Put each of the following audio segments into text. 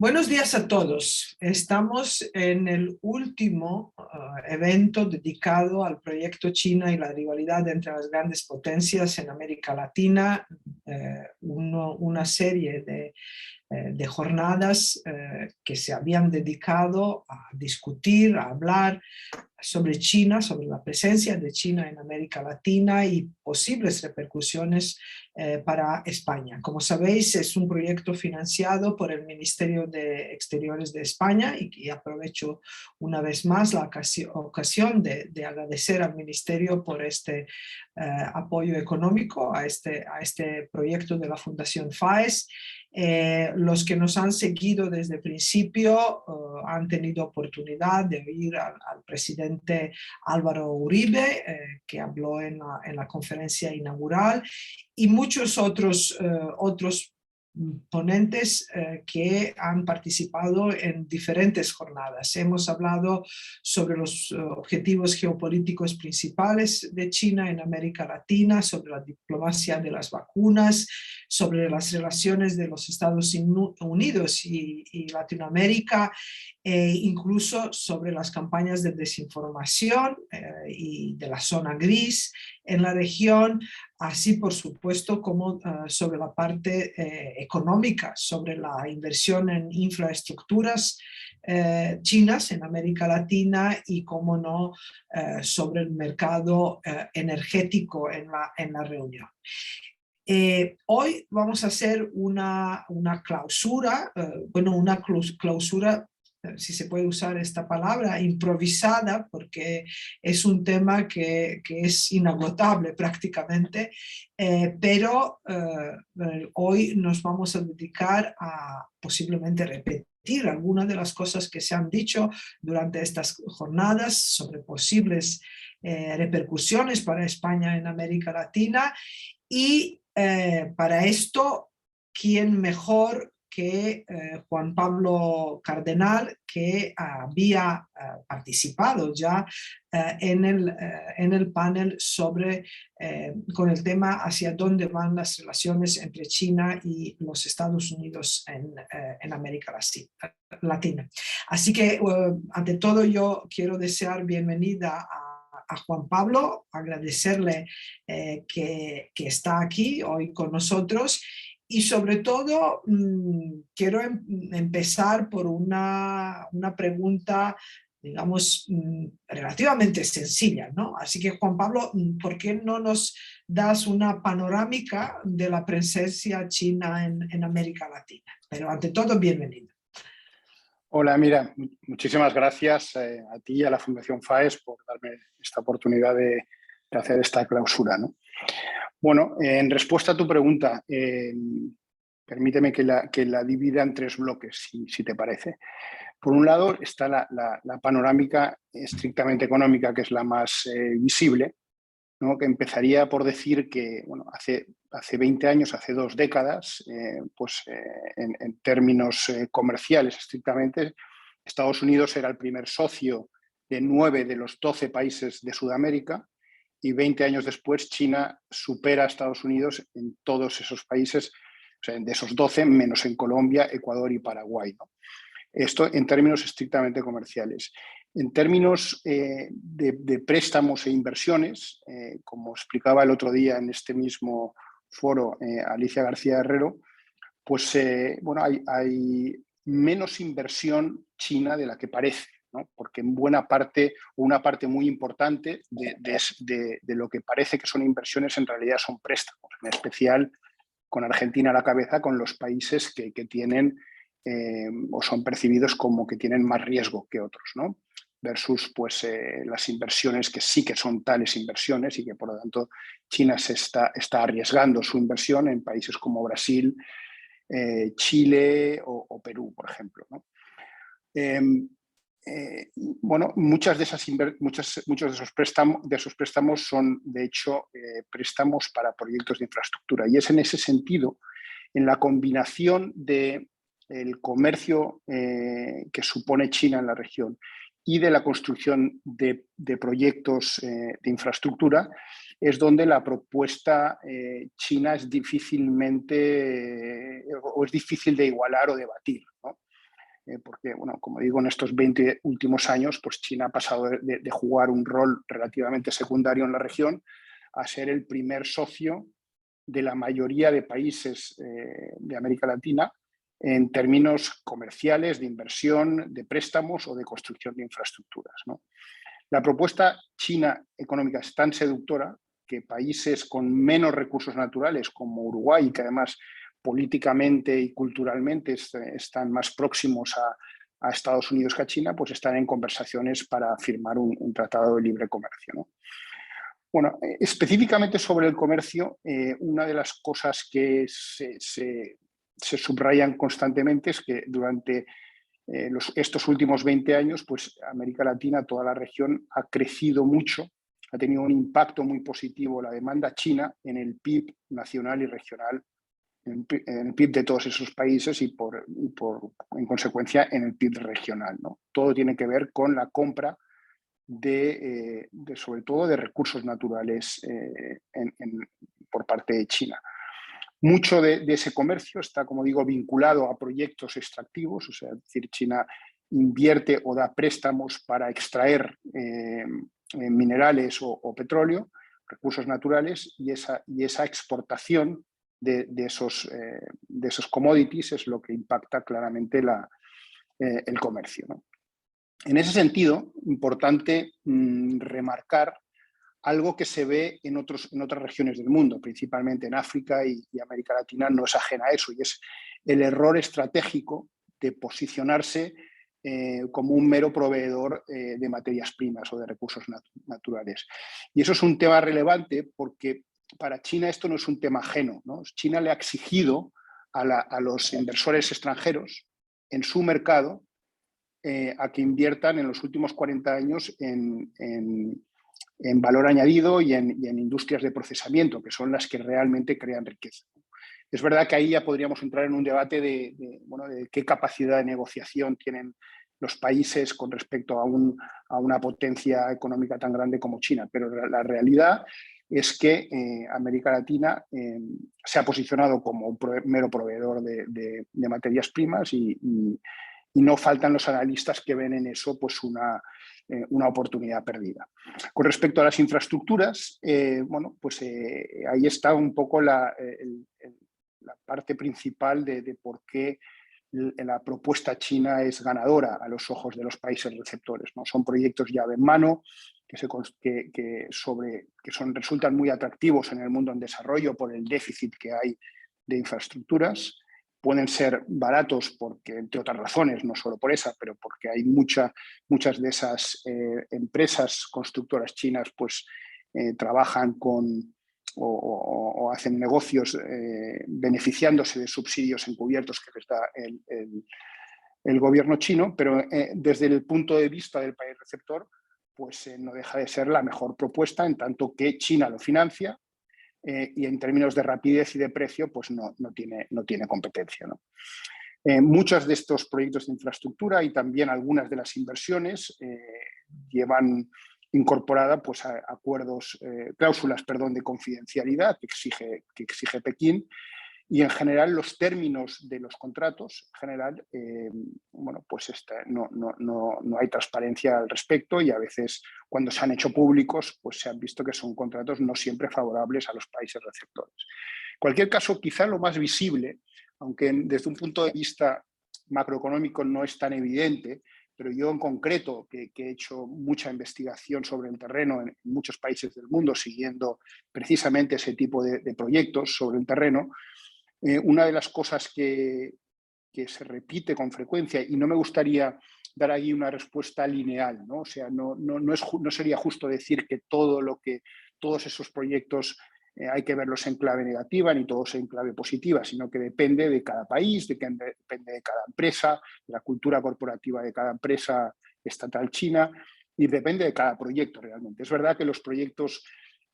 Buenos días a todos. Estamos en el último evento dedicado al proyecto China y la rivalidad entre las grandes potencias en América Latina, una serie de jornadas que se habían dedicado a discutir, a hablar sobre China, sobre la presencia de China en América Latina y posibles repercusiones para España. Como sabéis, es un proyecto financiado por el Ministerio de Exteriores de España y aprovecho una vez más la ocasión de agradecer al Ministerio por este apoyo económico a este proyecto de la Fundación FAES. Los que nos han seguido desde el principio han tenido oportunidad de oír al presidente Álvaro Uribe, que habló en la conferencia inaugural, y muchos otros ponentes que han participado en diferentes jornadas. Hemos hablado sobre los objetivos geopolíticos principales de China en América Latina, sobre la diplomacia de las vacunas, sobre las relaciones de los Estados Unidos y Latinoamérica, incluso sobre las campañas de desinformación y de la zona gris en la región, así por supuesto como sobre la parte económica, sobre la inversión en infraestructuras chinas en América Latina y, como no, sobre el mercado energético en la reunión. Hoy vamos a hacer una clausura, una clausura, si se puede usar esta palabra, improvisada, porque es un tema que es inagotable prácticamente, pero hoy nos vamos a dedicar a posiblemente repetir algunas de las cosas que se han dicho durante estas jornadas sobre posibles repercusiones para España en América Latina. Y para esto, ¿quién mejor que Juan Pablo Cardenal, que había participado ya en el panel con el tema hacia dónde van las relaciones entre China y los Estados Unidos en América Latina. Así que, ante todo, yo quiero desear bienvenida a Juan Pablo, agradecerle que está aquí hoy con nosotros, y sobre todo quiero empezar por una pregunta, digamos, relativamente sencilla, ¿no? Así que, Juan Pablo, ¿por qué no nos das una panorámica de la presencia china en América Latina? Pero ante todo, bienvenido. Hola, mira, muchísimas gracias a ti y a la Fundación FAES por darme esta oportunidad de hacer esta clausura, ¿no? Bueno, en respuesta a tu pregunta, permíteme que la divida en tres bloques, si te parece. Por un lado está la panorámica estrictamente económica, que es la más visible, ¿no? Que empezaría por decir que, bueno, hace 20 años, hace 2 décadas, en términos comerciales estrictamente, Estados Unidos era el primer socio de 9 de los 12 países de Sudamérica, y 20 años después China supera a Estados Unidos en todos esos países, o sea, de esos 12, menos en Colombia, Ecuador y Paraguay, ¿no? Esto en términos estrictamente comerciales. En términos de préstamos e inversiones, como explicaba el otro día en este mismo foro Alicia García Herrero, pues bueno, hay menos inversión china de la que parece, ¿no? Porque en buena parte, una parte muy importante de lo que parece que son inversiones en realidad son préstamos, en especial con Argentina a la cabeza, con los países que tienen o son percibidos como que tienen más riesgo que otros, ¿no? Versus pues, las inversiones que sí que son tales inversiones y que por lo tanto China se está arriesgando su inversión en países como Brasil, Chile o Perú, por ejemplo, ¿no? Bueno, muchos de esos préstamos son, de hecho, préstamos para proyectos de infraestructura, y es en ese sentido, en la combinación del comercio que supone China en la región y de la construcción de proyectos de infraestructura, es donde la propuesta china es difícil de igualar o de batir, ¿no? porque, bueno, como digo, en estos 20 últimos años, pues China ha pasado de jugar un rol relativamente secundario en la región a ser el primer socio de la mayoría de países de América Latina en términos comerciales, de inversión, de préstamos o de construcción de infraestructuras, ¿no? La propuesta china económica es tan seductora que países con menos recursos naturales, como Uruguay, que además políticamente y culturalmente están más próximos a Estados Unidos que a China, pues están en conversaciones para firmar un tratado de libre comercio, ¿no? Bueno, específicamente sobre el comercio, una de las cosas que se subrayan constantemente es que durante estos últimos 20 años, pues América Latina, toda la región, ha crecido mucho, ha tenido un impacto muy positivo la demanda china en el PIB nacional y regional, en el PIB de todos esos países y en consecuencia en el PIB regional, ¿no? Todo tiene que ver con la compra sobre todo de recursos naturales por parte de China. Mucho de ese comercio está, como digo, vinculado a proyectos extractivos, o sea, es decir, China invierte o da préstamos para extraer minerales o petróleo, recursos naturales, y esa exportación de esos commodities es lo que impacta claramente el comercio, ¿no? En ese sentido, importante remarcar algo que se ve en otras regiones del mundo, principalmente en África y América Latina, no es ajena a eso, y es el error estratégico de posicionarse como un mero proveedor de materias primas o de recursos naturales. Y eso es un tema relevante porque para China esto no es un tema ajeno, ¿no? China le ha exigido a los inversores extranjeros en su mercado a que inviertan en los últimos 40 años en valor añadido y en industrias de procesamiento, que son las que realmente crean riqueza. Es verdad que ahí ya podríamos entrar en un debate de qué capacidad de negociación tienen los países con respecto a una potencia económica tan grande como China, pero la realidad es que América Latina se ha posicionado como un mero proveedor de materias primas y no faltan los analistas que ven en eso pues una oportunidad perdida. Con respecto a las infraestructuras, ahí está un poco la parte principal de por qué la propuesta china es ganadora a los ojos de los países receptores, ¿no? Son proyectos llave en mano que resultan muy atractivos en el mundo en desarrollo por el déficit que hay de infraestructuras. Pueden ser baratos porque, entre otras razones, no solo por esa, pero porque hay muchas de esas empresas constructoras chinas pues trabajan con o hacen negocios beneficiándose de subsidios encubiertos que les da el gobierno chino, pero desde el punto de vista del país receptor, pues no deja de ser la mejor propuesta en tanto que China lo financia y en términos de rapidez y de precio, pues no tiene competencia, ¿no? Muchos de estos proyectos de infraestructura y también algunas de las inversiones llevan incorporada pues, cláusulas de confidencialidad que exige Pekín, y en general los términos de los contratos, en general, no hay transparencia al respecto, y a veces cuando se han hecho públicos pues se han visto que son contratos no siempre favorables a los países receptores. En cualquier caso, quizá lo más visible, aunque desde un punto de vista macroeconómico no es tan evidente, pero yo en concreto, que he hecho mucha investigación sobre el terreno en muchos países del mundo, siguiendo precisamente ese tipo de proyectos sobre el terreno, una de las cosas que se repite con frecuencia, y no me gustaría dar ahí una respuesta lineal, ¿no? O sea, no sería justo decir que todos esos proyectos hay que verlos en clave negativa ni todos en clave positiva, sino que depende de cada país, depende de cada empresa, de la cultura corporativa de cada empresa estatal china, y depende de cada proyecto realmente. Es verdad que los proyectos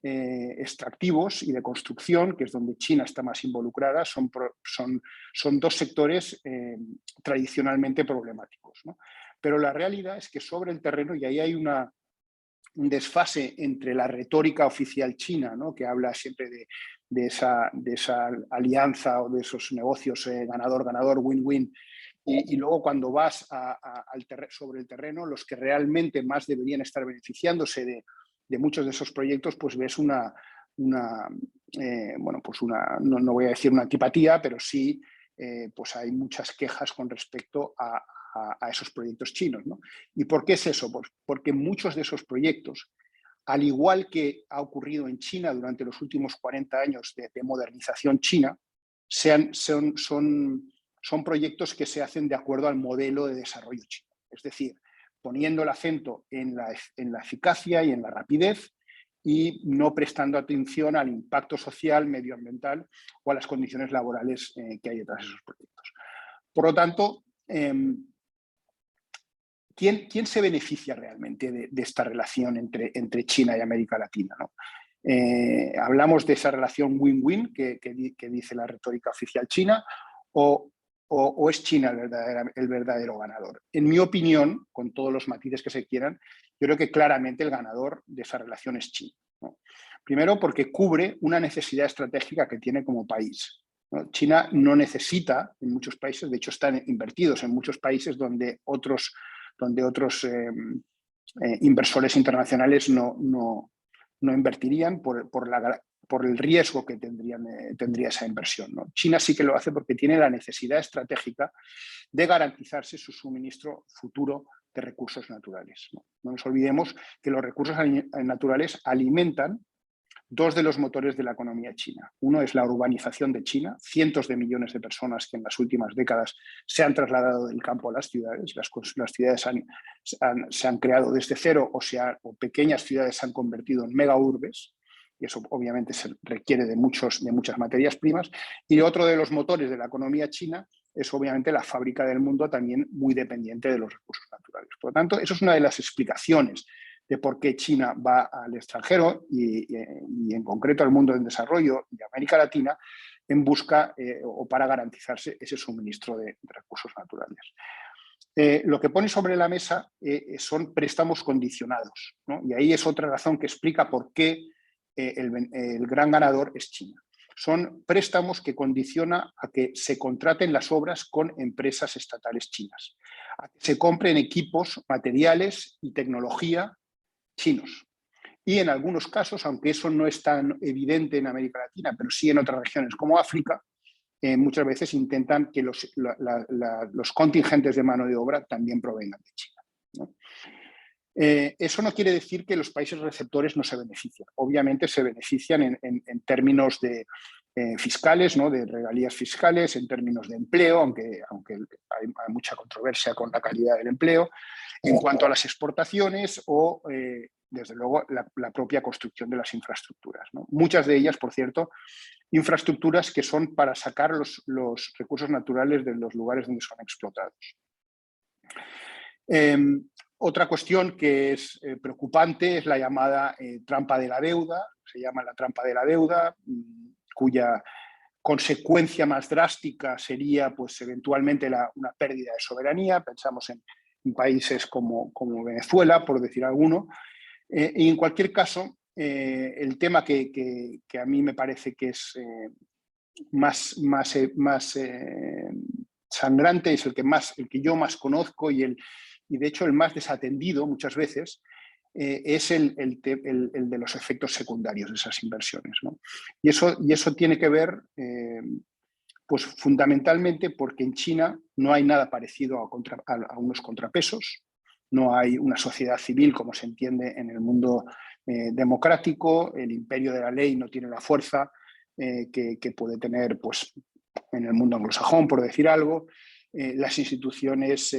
extractivos y de construcción, que es donde China está más involucrada, son dos sectores tradicionalmente problemáticos, ¿no? Pero la realidad es que sobre el terreno, y ahí hay un desfase entre la retórica oficial china, ¿no?, que habla siempre de esa alianza o de esos negocios ganador-ganador, win-win, y luego cuando vas sobre el terreno, los que realmente más deberían estar beneficiándose de muchos de esos proyectos, pues ves bueno, pues no voy a decir una antipatía, pero sí pues hay muchas quejas con respecto a esos proyectos chinos, ¿no? ¿Y por qué es eso? Pues porque muchos de esos proyectos, al igual que ha ocurrido en China durante los últimos 40 años de modernización china, son proyectos que se hacen de acuerdo al modelo de desarrollo chino. Es decir, poniendo el acento en la eficacia y en la rapidez y no prestando atención al impacto social, medioambiental o a las condiciones laborales que hay detrás de esos proyectos. Por lo tanto, ¿quién se beneficia realmente de esta relación entre China y América Latina, ¿no? Hablamos de esa relación win-win que dice la retórica oficial china, o es China el verdadero ganador. En mi opinión, con todos los matices que se quieran, yo creo que claramente el ganador de esa relación es China, ¿no? Primero, porque cubre una necesidad estratégica que tiene como país, ¿no? China no necesita en muchos países, de hecho están invertidos en muchos países donde otros inversores internacionales no invertirían por el riesgo que tendría esa inversión, ¿no? China sí que lo hace porque tiene la necesidad estratégica de garantizarse su suministro futuro de recursos naturales, ¿no? No nos olvidemos que los recursos naturales alimentan dos de los motores de la economía china. Uno es la urbanización de China, cientos de millones de personas que en las últimas décadas se han trasladado del campo a las ciudades. Las ciudades se han creado desde cero o pequeñas ciudades se han convertido en megaurbes, y eso obviamente se requiere de muchas materias primas. Y otro de los motores de la economía china es obviamente la fábrica del mundo, también muy dependiente de los recursos naturales. Por lo tanto, eso es una de las explicaciones de por qué China va al extranjero y en concreto al mundo en desarrollo y América Latina en busca o para garantizarse ese suministro de recursos naturales. Lo que pone sobre la mesa son préstamos condicionados, ¿no? Y ahí es otra razón que explica por qué el gran ganador es China. Son préstamos que condiciona a que se contraten las obras con empresas estatales chinas, a que se compren equipos, materiales y tecnología chinos. Y en algunos casos, aunque eso no es tan evidente en América Latina, pero sí en otras regiones como África, muchas veces intentan que los contingentes de mano de obra también provengan de China, ¿no? Eso no quiere decir que los países receptores no se beneficien. Obviamente se benefician en términos de fiscales, ¿no? De regalías fiscales, en términos de empleo, aunque hay mucha controversia con la calidad del empleo, en cuanto a las exportaciones o, desde luego, la propia construcción de las infraestructuras, ¿no? Muchas de ellas, por cierto, infraestructuras que son para sacar los recursos naturales de los lugares donde son explotados. Otra cuestión que es preocupante es la llamada trampa de la deuda, se llama la trampa de la deuda, cuya consecuencia más drástica sería pues, eventualmente una pérdida de soberanía. Pensamos en países como Venezuela, por decir alguno. Y en cualquier caso, el tema que a mí me parece que es más sangrante, es el que yo más conozco y de hecho el más desatendido muchas veces, es el de los efectos secundarios de esas inversiones, ¿no? Y eso tiene que ver pues fundamentalmente porque en China no hay nada parecido a unos contrapesos, no hay una sociedad civil como se entiende en el mundo democrático, el imperio de la ley no tiene la fuerza que puede tener pues, en el mundo anglosajón, por decir algo. Las instituciones,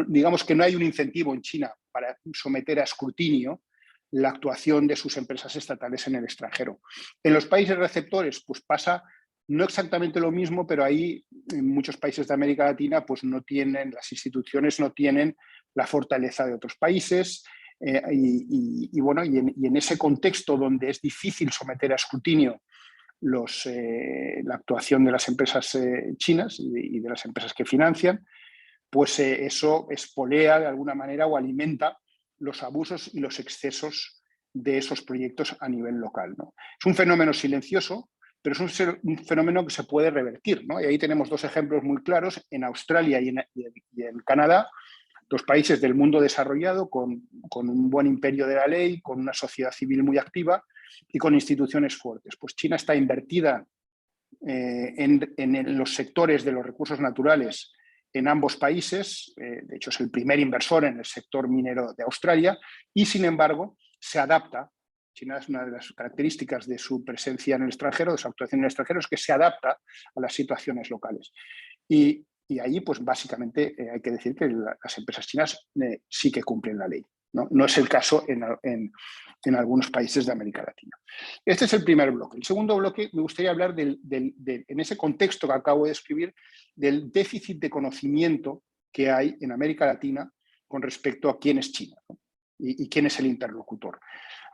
digamos que no hay un incentivo en China para someter a escrutinio la actuación de sus empresas estatales en el extranjero. En los países receptores pues pasa no exactamente lo mismo, pero ahí en muchos países de América Latina pues las instituciones no tienen la fortaleza de otros países y en ese contexto donde es difícil someter a escrutinio la actuación de las empresas chinas y de las empresas que financian, pues eso espolea de alguna manera o alimenta los abusos y los excesos de esos proyectos a nivel local, ¿no? Es un fenómeno silencioso, pero es un fenómeno que se puede revertir, ¿no? Y ahí tenemos dos ejemplos muy claros, en Australia y en Canadá, dos países del mundo desarrollado con un buen imperio de la ley, con una sociedad civil muy activa y con instituciones fuertes. Pues China está invertida en los sectores de los recursos naturales en ambos países, de hecho es el primer inversor en el sector minero de Australia y sin embargo se adapta. China es una de las características de su presencia en el extranjero, de su actuación en el extranjero, es que se adapta a las situaciones locales. Y ahí, pues básicamente hay que decir que las empresas chinas sí que cumplen la ley. No es el caso en algunos países de América Latina. Este es el primer bloque. El segundo bloque me gustaría hablar en ese contexto que acabo de describir, del déficit de conocimiento que hay en América Latina con respecto a quién es China, ¿no? y quién es el interlocutor.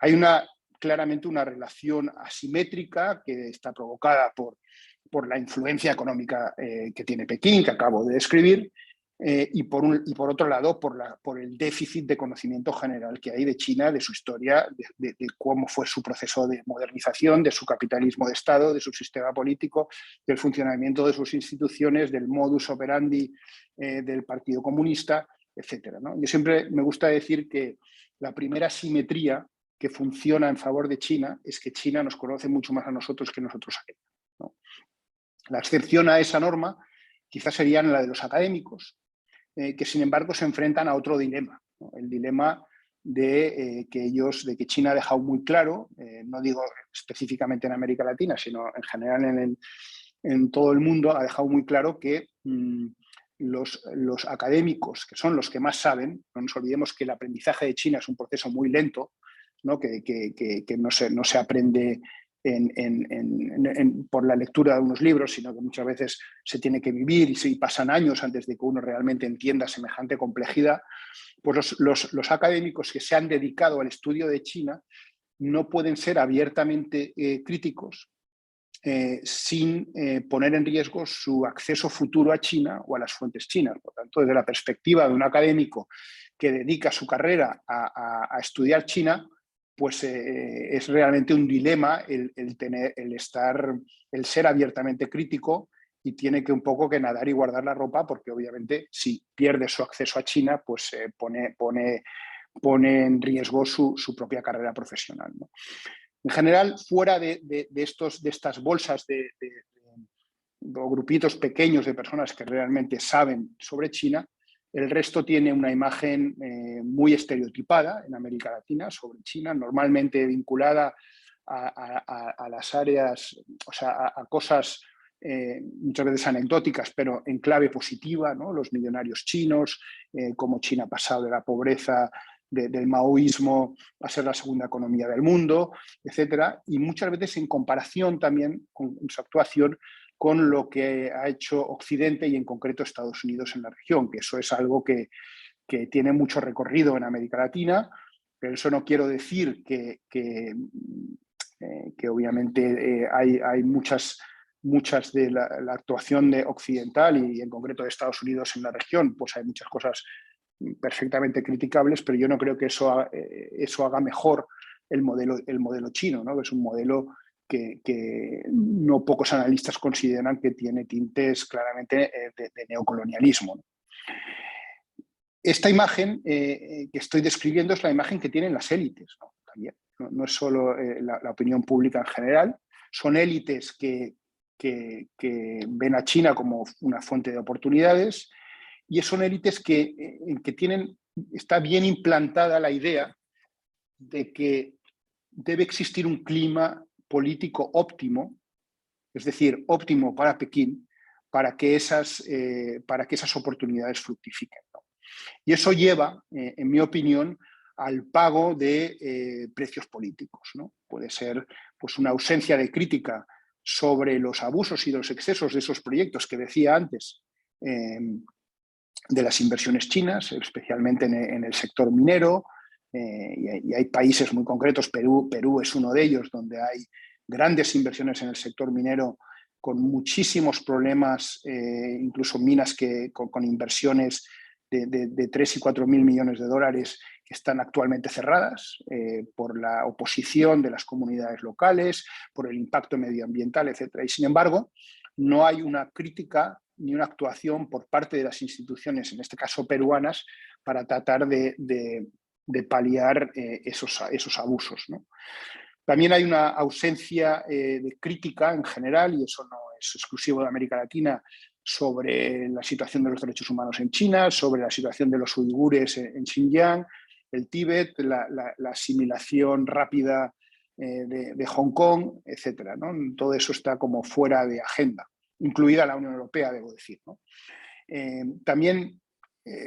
Hay claramente una relación asimétrica que está provocada por la influencia económica que tiene Pekín, que acabo de describir, y por otro lado por el déficit de conocimiento general que hay de China, de su historia, de cómo fue su proceso de modernización, de su capitalismo de Estado, de su sistema político, del funcionamiento de sus instituciones, del modus operandi del Partido Comunista, etc., ¿no? Yo siempre me gusta decir que la primera simetría que funciona en favor de China es que China nos conoce mucho más a nosotros que nosotros a ella, ¿no? La excepción a esa norma quizás sería la de los académicos, que sin embargo se enfrentan a otro dilema, ¿no? El dilema de que China ha dejado muy claro, no digo específicamente en América Latina, sino en general en todo el mundo, ha dejado muy claro que los académicos, que son los que más saben, no nos olvidemos que el aprendizaje de China es un proceso muy lento, ¿no? que no se aprende por la lectura de unos libros, sino que muchas veces se tiene que vivir y pasan años antes de que uno realmente entienda semejante complejidad. Pues los académicos que se han dedicado al estudio de China no pueden ser abiertamente críticos sin poner en riesgo su acceso futuro a China o a las fuentes chinas. Por tanto, desde la perspectiva de un académico que dedica su carrera a estudiar China, pues es realmente un dilema el ser abiertamente crítico, y tiene que un poco que nadar y guardar la ropa, porque obviamente si pierde su acceso a China, pues pone en riesgo su propia carrera profesional, ¿no? En general, fuera de estas bolsas o grupitos pequeños de personas que realmente saben sobre China, el resto tiene una imagen muy estereotipada en América Latina sobre China, normalmente vinculada a las áreas, o sea, a cosas muchas veces anecdóticas, pero en clave positiva, ¿no? Los millonarios chinos, cómo China ha pasado de la pobreza del maoísmo a ser la segunda economía del mundo, etcétera, y muchas veces en comparación también con su actuación con lo que ha hecho Occidente y en concreto Estados Unidos en la región, que eso es algo que tiene mucho recorrido en América Latina, pero eso no quiero decir que obviamente hay muchas de la actuación occidental y en concreto de Estados Unidos en la región, pues hay muchas cosas perfectamente criticables, pero yo no creo que eso haga mejor el modelo chino, ¿no? Que es un modelo que no pocos analistas consideran que tiene tintes claramente de neocolonialismo, ¿no? Esta imagen que estoy describiendo es la imagen que tienen las élites, ¿no? También, no es solo la opinión pública en general, son élites que ven a China como una fuente de oportunidades, y son élites que está bien implantada la idea de que debe existir un clima político óptimo, es decir, óptimo para Pekín, para que esas oportunidades fructifiquen, ¿no? Y eso lleva, en mi opinión, al pago de precios políticos, ¿no? Puede ser pues, una ausencia de crítica sobre los abusos y los excesos de esos proyectos que decía antes, de las inversiones chinas, especialmente en el sector minero, y hay países muy concretos, Perú es uno de ellos, donde hay grandes inversiones en el sector minero con muchísimos problemas, incluso minas con inversiones de 3 y 4 mil millones de dólares que están actualmente cerradas por la oposición de las comunidades locales, por el impacto medioambiental, etc. Y sin embargo, no hay una crítica ni una actuación por parte de las instituciones, en este caso peruanas, para tratar de paliar esos abusos, ¿no? También hay una ausencia de crítica en general, y eso no es exclusivo de América Latina, sobre la situación de los derechos humanos en China, sobre la situación de los uigures en Xinjiang, el Tíbet, la asimilación rápida de Hong Kong, etc., ¿no? Todo eso está como fuera de agenda, incluida la Unión Europea, debo decir, ¿no? También,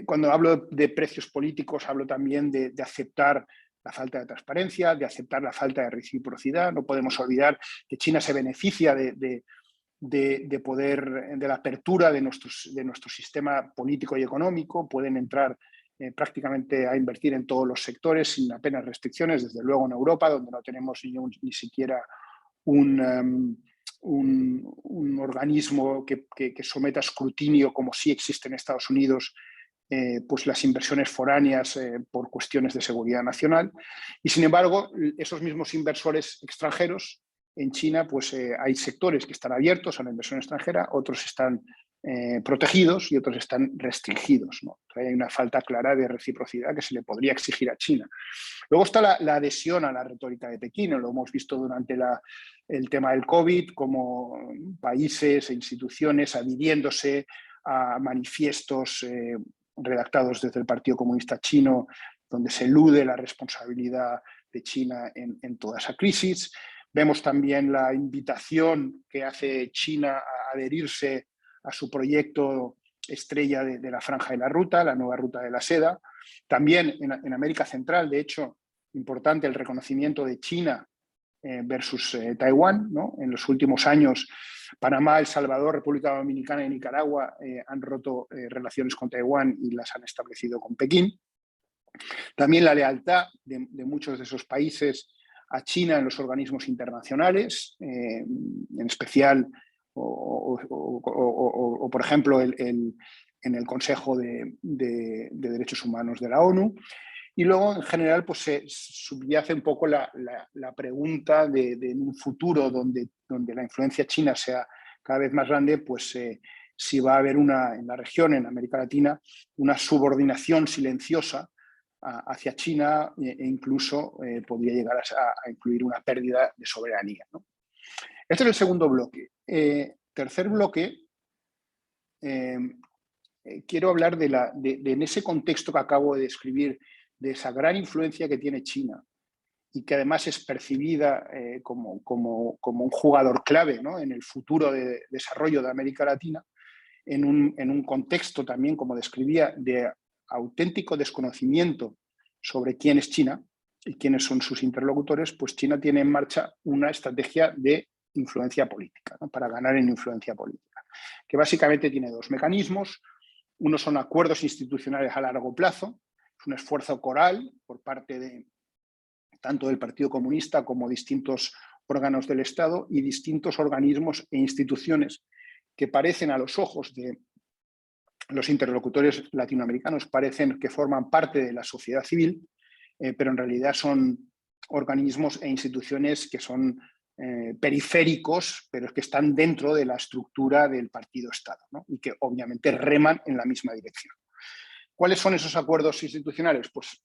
cuando hablo de precios políticos, hablo también de aceptar la falta de transparencia, de aceptar la falta de reciprocidad. No podemos olvidar que China se beneficia de la apertura de nuestro sistema político y económico. Pueden entrar prácticamente a invertir en todos los sectores sin apenas restricciones, desde luego en Europa, donde no tenemos ni siquiera un organismo que someta a escrutinio, como sí existe en Estados Unidos, pues las inversiones foráneas por cuestiones de seguridad nacional. Y sin embargo, esos mismos inversores extranjeros en China, pues hay sectores que están abiertos a la inversión extranjera, otros están protegidos y otros están restringidos, ¿no? Hay una falta clara de reciprocidad que se le podría exigir a China. Luego está la adhesión a la retórica de Pekín. Lo hemos visto durante el tema del COVID, como países e instituciones adhiriéndose a manifiestos redactados desde el Partido Comunista Chino, donde se elude la responsabilidad de China en toda esa crisis. Vemos también la invitación que hace China a adherirse a su proyecto estrella de la Franja de la Ruta, la nueva Ruta de la Seda. También en América Central, de hecho, importante el reconocimiento de China versus Taiwán, ¿no? En los últimos años, Panamá, El Salvador, República Dominicana y Nicaragua han roto relaciones con Taiwán y las han establecido con Pekín. También la lealtad de muchos de esos países a China en los organismos internacionales, en especial, o por ejemplo, en el Consejo de Derechos Humanos de la ONU. Y luego, en general, pues se subyace un poco la pregunta de en un futuro donde la influencia china sea cada vez más grande, pues si va a haber en la región, en América Latina, una subordinación silenciosa hacia China e incluso podría llegar a incluir una pérdida de soberanía, ¿no? Este es el segundo bloque. Tercer bloque, quiero hablar en ese contexto que acabo de describir, de esa gran influencia que tiene China y que además es percibida como un jugador clave, ¿no?, en el futuro de desarrollo de América Latina, en un contexto también, como describía, de auténtico desconocimiento sobre quién es China y quiénes son sus interlocutores. Pues China tiene en marcha una estrategia de influencia política, ¿no?, para ganar en influencia política, que básicamente tiene dos mecanismos. Uno son acuerdos institucionales a largo plazo. Es un esfuerzo coral por parte tanto del Partido Comunista como distintos órganos del Estado y distintos organismos e instituciones que parecen, a los ojos de los interlocutores latinoamericanos, parecen que forman parte de la sociedad civil, pero en realidad son organismos e instituciones que son periféricos, pero que están dentro de la estructura del partido-Estado, ¿no?, y que obviamente reman en la misma dirección. ¿Cuáles son esos acuerdos institucionales? Pues,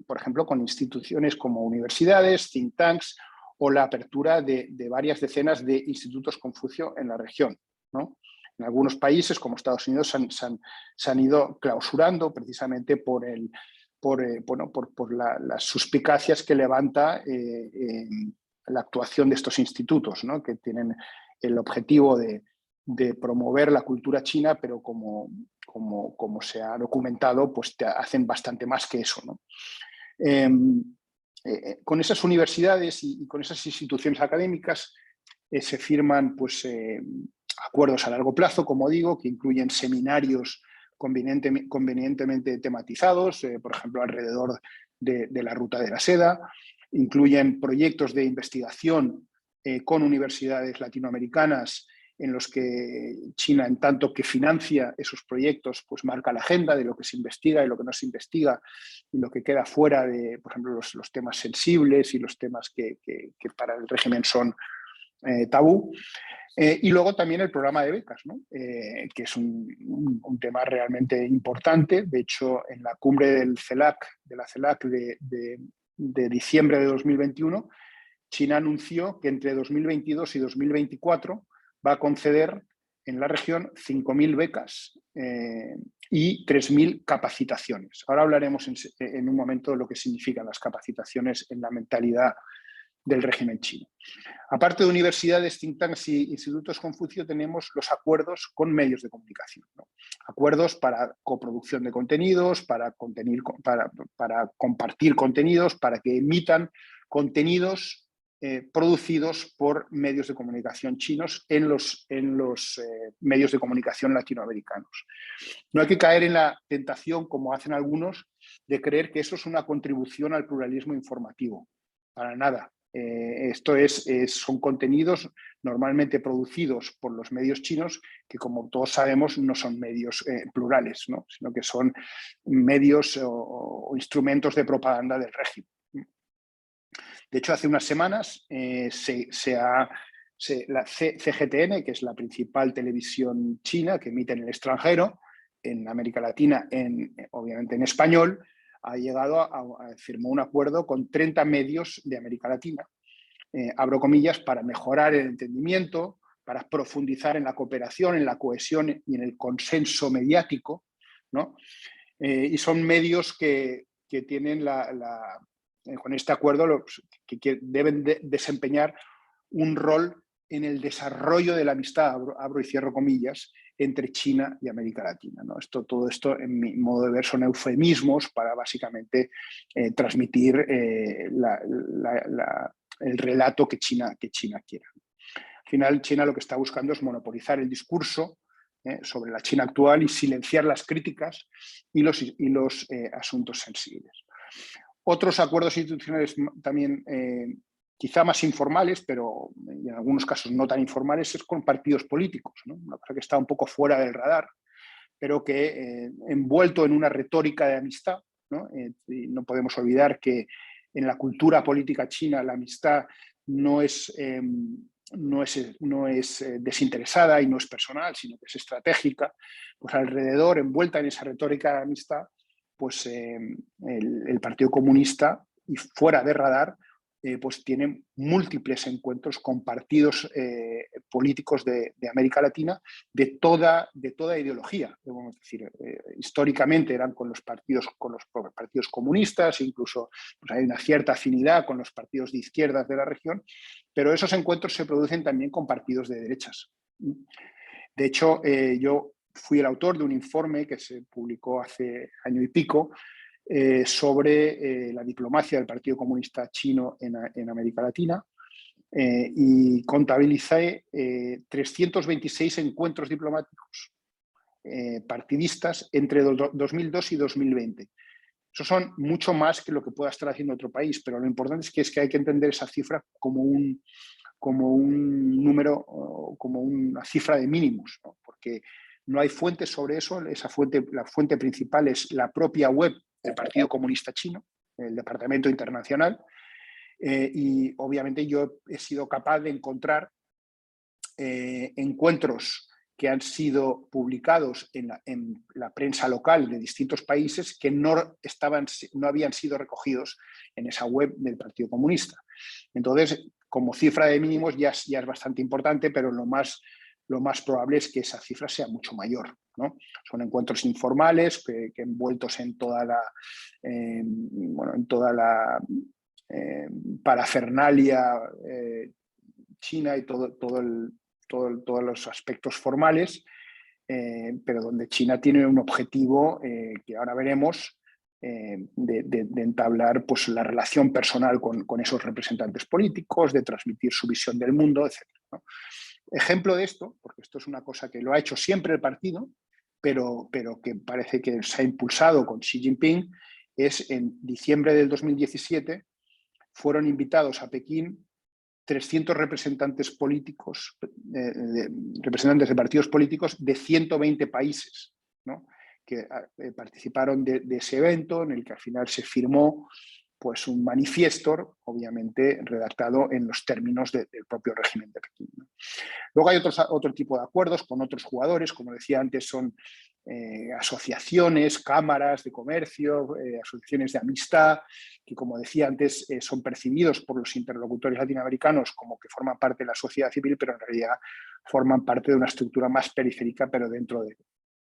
por ejemplo, con instituciones como universidades, think tanks o la apertura de varias decenas de institutos Confucio en la región, ¿no? En algunos países, como Estados Unidos, se han ido clausurando precisamente por las suspicacias que levanta la actuación de estos institutos, ¿no?, que tienen el objetivo de promover la cultura china, pero como se ha documentado, pues te hacen bastante más que eso, ¿no? Con esas universidades y con esas instituciones académicas se firman, pues, acuerdos a largo plazo, como digo, que incluyen seminarios convenientemente tematizados, por ejemplo, alrededor de la Ruta de la Seda. Incluyen proyectos de investigación con universidades latinoamericanas en los que China, en tanto que financia esos proyectos, pues marca la agenda de lo que se investiga y lo que no se investiga, y lo que queda fuera de, por ejemplo, los temas sensibles y los temas que para el régimen son tabú. Y luego también el programa de becas, ¿no? Que es un tema realmente importante. De hecho, en la cumbre de la CELAC de diciembre de 2021, China anunció que entre 2022 y 2024 va a conceder en la región 5.000 becas y 3.000 capacitaciones. Ahora hablaremos en un momento de lo que significan las capacitaciones en la mentalidad del régimen chino. Aparte de universidades, think tanks y institutos Confucio, tenemos los acuerdos con medios de comunicación, ¿no? Acuerdos para coproducción de contenidos, para compartir contenidos, para que emitan contenidos producidos por medios de comunicación chinos en los medios de comunicación latinoamericanos. No hay que caer en la tentación, como hacen algunos, de creer que eso es una contribución al pluralismo informativo. Para nada. Esto son contenidos normalmente producidos por los medios chinos que, como todos sabemos, no son medios plurales, ¿no? Sino que son medios o instrumentos de propaganda del régimen. De hecho, hace unas semanas la CGTN, que es la principal televisión china que emite en el extranjero, en América Latina, obviamente en español, firmó un acuerdo con 30 medios de América Latina, abro comillas, para mejorar el entendimiento, para profundizar en la cooperación, en la cohesión y en el consenso mediático, ¿no? Y son medios que tienen con este acuerdo que deben desempeñar un rol en el desarrollo de la amistad, abro y cierro comillas, entre China y América Latina, ¿no? Todo esto, en mi modo de ver, son eufemismos para básicamente transmitir el relato que China quiera. Al final, China lo que está buscando es monopolizar el discurso sobre la China actual y silenciar las críticas y los asuntos sensibles. Otros acuerdos institucionales también quizá más informales, pero en algunos casos no tan informales, es con partidos políticos, ¿no? Una cosa que está un poco fuera del radar, pero que envuelto en una retórica de amistad, ¿no? Y no podemos olvidar que en la cultura política china la amistad no es desinteresada y no es personal, sino que es estratégica. Pues alrededor, envuelta en esa retórica de amistad, pues el Partido Comunista, y fuera de radar, pues tiene múltiples encuentros con partidos políticos de América Latina de toda ideología. Debemos decir, históricamente eran con los partidos comunistas, incluso pues hay una cierta afinidad con los partidos de izquierdas de la región, pero esos encuentros se producen también con partidos de derechas. De hecho, yo fui el autor de un informe que se publicó hace año y pico sobre la diplomacia del Partido Comunista Chino en América Latina y contabilicé 326 encuentros diplomáticos partidistas entre 2002 y 2020. Eso son mucho más que lo que pueda estar haciendo otro país, pero lo importante es que hay que entender esa cifra como un número, como una cifra de mínimos, ¿no? Porque no hay fuentes sobre eso. La fuente principal es la propia web del Partido Comunista Chino, el Departamento Internacional, y obviamente yo he sido capaz de encontrar encuentros que han sido publicados en la prensa local de distintos países que no habían sido recogidos en esa web del Partido Comunista. Entonces, como cifra de mínimos ya es bastante importante, pero lo más probable es que esa cifra sea mucho mayor, ¿no? Son encuentros informales que envueltos en toda la parafernalia china y todos los aspectos formales, pero donde China tiene un objetivo que ahora veremos, de entablar pues, la relación personal con esos representantes políticos, de transmitir su visión del mundo, etc., ¿no? Ejemplo de esto, porque esto es una cosa que lo ha hecho siempre el partido, pero que parece que se ha impulsado con Xi Jinping, es en diciembre del 2017 fueron invitados a Pekín 300 representantes políticos, representantes de partidos políticos de 120 países, ¿no?, que participaron de ese evento, en el que al final se firmó pues un manifiesto, obviamente redactado en los términos del propio régimen de Pekín, ¿no? Luego hay otro tipo de acuerdos con otros jugadores, como decía antes, son asociaciones, cámaras de comercio, asociaciones de amistad, que como decía antes son percibidos por los interlocutores latinoamericanos como que forman parte de la sociedad civil, pero en realidad forman parte de una estructura más periférica, pero dentro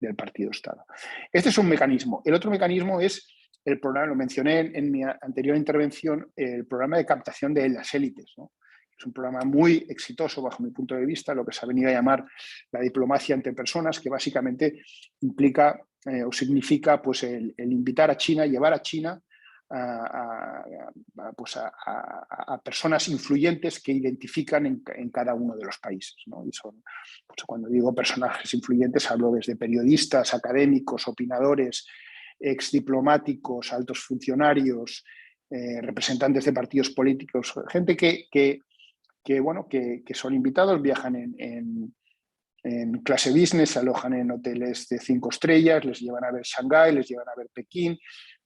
del partido-estado. Este es un mecanismo. El otro mecanismo es el programa, lo mencioné en mi anterior intervención, el programa de captación de las élites, ¿no? Es un programa muy exitoso bajo mi punto de vista, lo que se ha venido a llamar la diplomacia entre personas, que básicamente implica o significa pues, el invitar a China, llevar a China a personas influyentes que identifican en cada uno de los países, ¿no? Y son, pues, cuando digo personajes influyentes, hablo desde periodistas, académicos, opinadores, exdiplomáticos, altos funcionarios, representantes de partidos políticos, gente que son invitados, viajan en clase business, se alojan en hoteles de 5 estrellas, les llevan a ver Shanghái, les llevan a ver Pekín.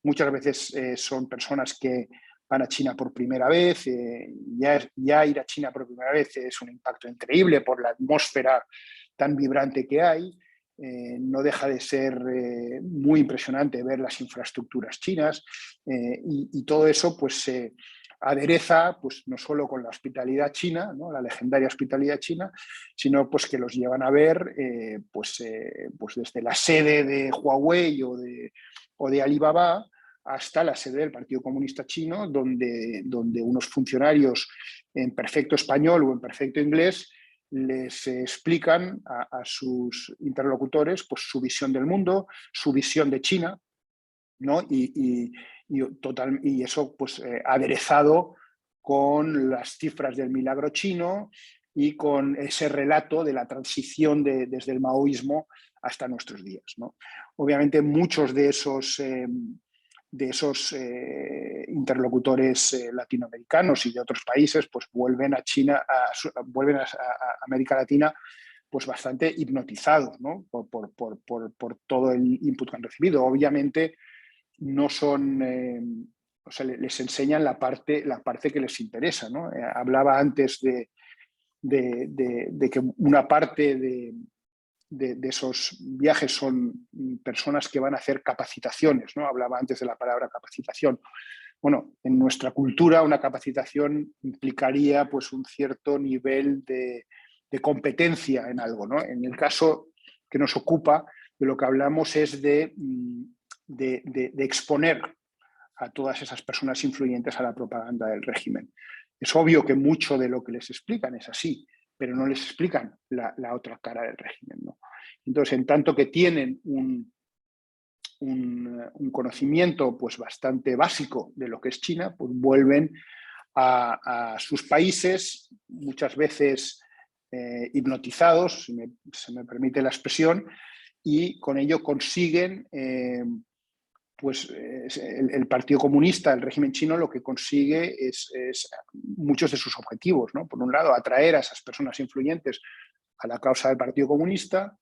Muchas veces son personas que van a China por primera vez. Ya ir a China por primera vez es un impacto increíble por la atmósfera tan vibrante que hay. No deja de ser muy impresionante ver las infraestructuras chinas, y todo eso pues se adereza pues no solo con la hospitalidad china, ¿no?, la legendaria hospitalidad china, sino pues que los llevan a ver pues desde la sede de Huawei o de Alibaba hasta la sede del Partido Comunista Chino, donde unos funcionarios en perfecto español o en perfecto inglés les explican a sus interlocutores pues, su visión del mundo, su visión de China, ¿no? Y eso pues, aderezado con las cifras del milagro chino y con ese relato de la transición desde el maoísmo hasta nuestros días, ¿no? Obviamente muchos de esos interlocutores latinoamericanos y de otros países pues vuelven a China, vuelven a América Latina pues bastante hipnotizados, ¿no?, por todo el input que han recibido. Obviamente no son, les enseñan la parte que les interesa, ¿no? Hablaba antes de que una parte de esos viajes son personas que van a hacer capacitaciones, ¿no? Hablaba antes de la palabra capacitación. Bueno, en nuestra cultura una capacitación implicaría pues, un cierto nivel de competencia en algo, ¿no? En el caso que nos ocupa, de lo que hablamos es de exponer a todas esas personas influyentes a la propaganda del régimen. Es obvio que mucho de lo que les explican es así, pero no les explican la otra cara del régimen, ¿no? Entonces, en tanto que tienen un conocimiento pues, bastante básico de lo que es China, pues vuelven a sus países, muchas veces hipnotizados, si se me permite la expresión, y con ello consiguen el Partido Comunista, el régimen chino, lo que consigue es muchos de sus objetivos, ¿no? Por un lado, atraer a esas personas influyentes a la causa del Partido Comunista,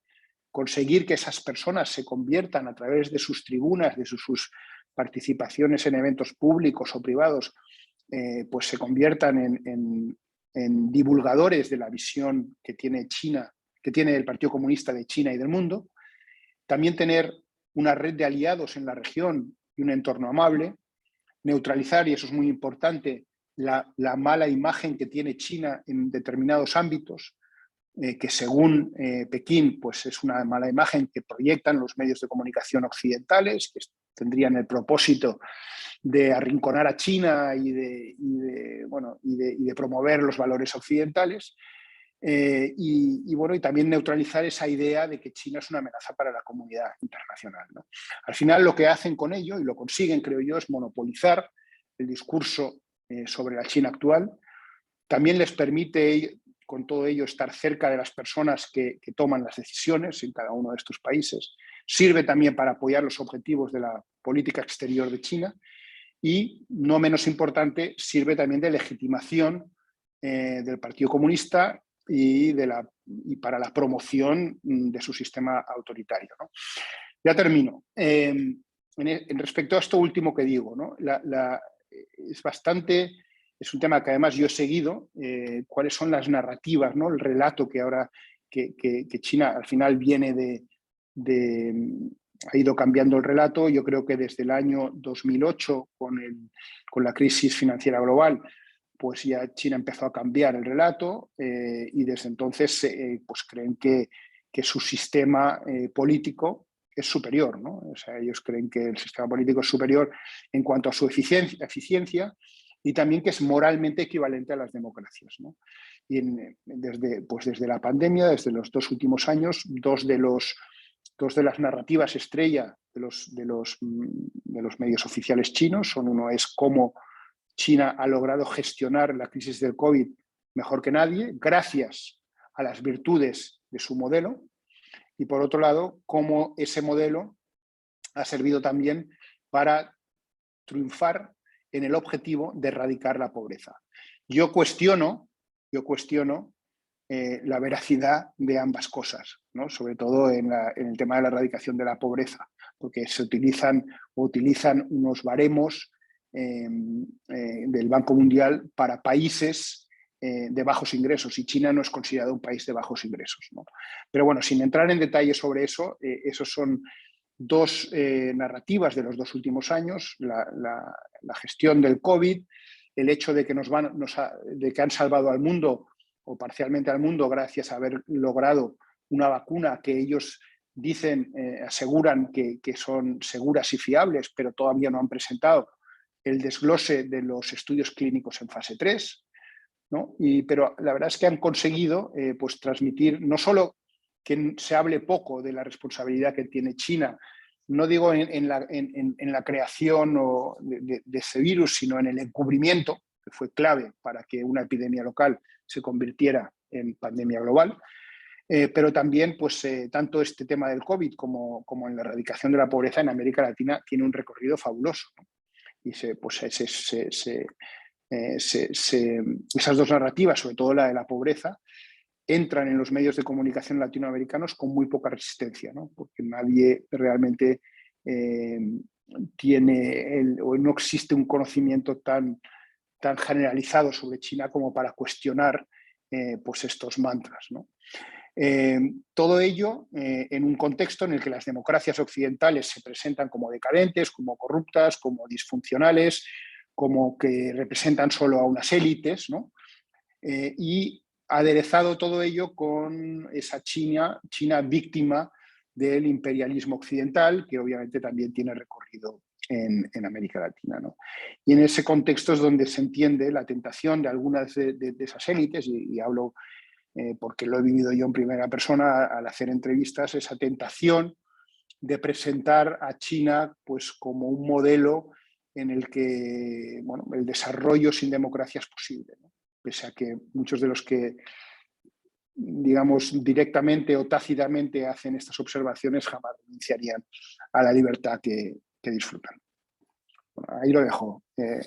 conseguir que esas personas se conviertan a través de sus tribunas, de sus participaciones en eventos públicos o privados, pues se conviertan en divulgadores de la visión que tiene China, que tiene el Partido Comunista de China y del mundo. También tener una red de aliados en la región y un entorno amable, neutralizar, y eso es muy importante, la mala imagen que tiene China en determinados ámbitos, que según Pekín pues es una mala imagen que proyectan los medios de comunicación occidentales, que tendrían el propósito de arrinconar a China y de promover los valores occidentales. Y también neutralizar esa idea de que China es una amenaza para la comunidad internacional, ¿no? Al final lo que hacen con ello, y lo consiguen creo yo, es monopolizar el discurso sobre la China actual. También les permite con todo ello estar cerca de las personas que toman las decisiones en cada uno de estos países. Sirve también para apoyar los objetivos de la política exterior de China y, no menos importante, sirve también de legitimación del Partido Comunista y para la promoción de su sistema autoritario, ¿no? Ya termino. En respecto a esto último que digo, ¿no? Es un tema que además yo he seguido, cuáles son las narrativas, ¿no? El relato que ahora que China al final viene ha ido cambiando el relato. Yo creo que desde el año 2008, con la crisis financiera global, pues ya China empezó a cambiar el relato y desde entonces pues creen que su sistema político es superior, ¿no? O sea, ellos creen que el sistema político es superior en cuanto a su eficiencia y también que es moralmente equivalente a las democracias, ¿no? Y desde la pandemia, desde los 2 últimos años, dos de las narrativas estrella de los medios oficiales chinos son: uno es cómo China ha logrado gestionar la crisis del COVID mejor que nadie, gracias a las virtudes de su modelo, y por otro lado, cómo ese modelo ha servido también para triunfar en el objetivo de erradicar la pobreza. Yo cuestiono la veracidad de ambas cosas, ¿no? Sobre todo en el tema de la erradicación de la pobreza, porque se utilizan unos baremos del Banco Mundial para países de bajos ingresos, y China no es considerado un país de bajos ingresos, ¿no? Pero bueno, sin entrar en detalle sobre eso, esos son dos narrativas de los 2 últimos años: la gestión del COVID, el hecho de que de que han salvado al mundo o parcialmente al mundo gracias a haber logrado una vacuna que ellos dicen, aseguran que son seguras y fiables, pero todavía no han presentado el desglose de los estudios clínicos en fase 3, ¿no? Pero la verdad es que han conseguido pues transmitir no solo que se hable poco de la responsabilidad que tiene China, no digo en la creación de ese virus, sino en el encubrimiento, que fue clave para que una epidemia local se convirtiera en pandemia global, pero también pues, tanto este tema del COVID como en la erradicación de la pobreza en América Latina tiene un recorrido fabuloso, ¿no? Y esas dos narrativas, sobre todo la de la pobreza, entran en los medios de comunicación latinoamericanos con muy poca resistencia, ¿no? Porque nadie realmente o no existe un conocimiento tan generalizado sobre China como para cuestionar pues estos mantras, ¿no? Todo ello en un contexto en el que las democracias occidentales se presentan como decadentes, como corruptas, como disfuncionales, como que representan solo a unas élites, ¿no? Y aderezado todo ello con esa China víctima del imperialismo occidental, que obviamente también tiene recorrido en América Latina, ¿no? Y en ese contexto es donde se entiende la tentación de algunas de esas élites, y hablo porque lo he vivido yo en primera persona al hacer entrevistas, esa tentación de presentar a China pues, como un modelo en el que bueno, el desarrollo sin democracia es posible, ¿no? Pese a que muchos de los que, digamos, directamente o tácitamente hacen estas observaciones jamás renunciarían a la libertad que disfrutan. Bueno, ahí lo dejo.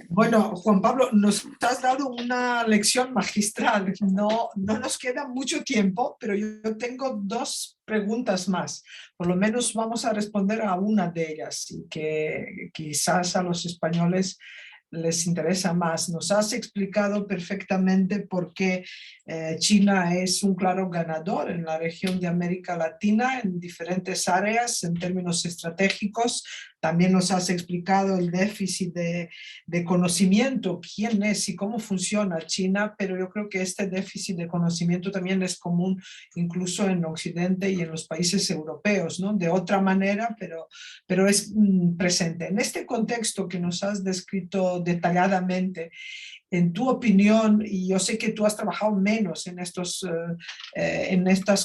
Bueno, Juan Pablo, nos has dado una lección magistral. No nos queda mucho tiempo, pero yo tengo 2 preguntas más. Por lo menos vamos a responder a una de ellas, y que quizás a los españoles les interesa más. Nos has explicado perfectamente por qué China es un claro ganador en la región de América Latina en diferentes áreas en términos estratégicos. También nos has explicado el déficit de conocimiento, quién es y cómo funciona China, pero yo creo que este déficit de conocimiento también es común incluso en Occidente y en los países europeos, ¿no? De otra manera, pero es presente. En este contexto que nos has descrito detalladamente, en tu opinión, y yo sé que tú has trabajado menos en estas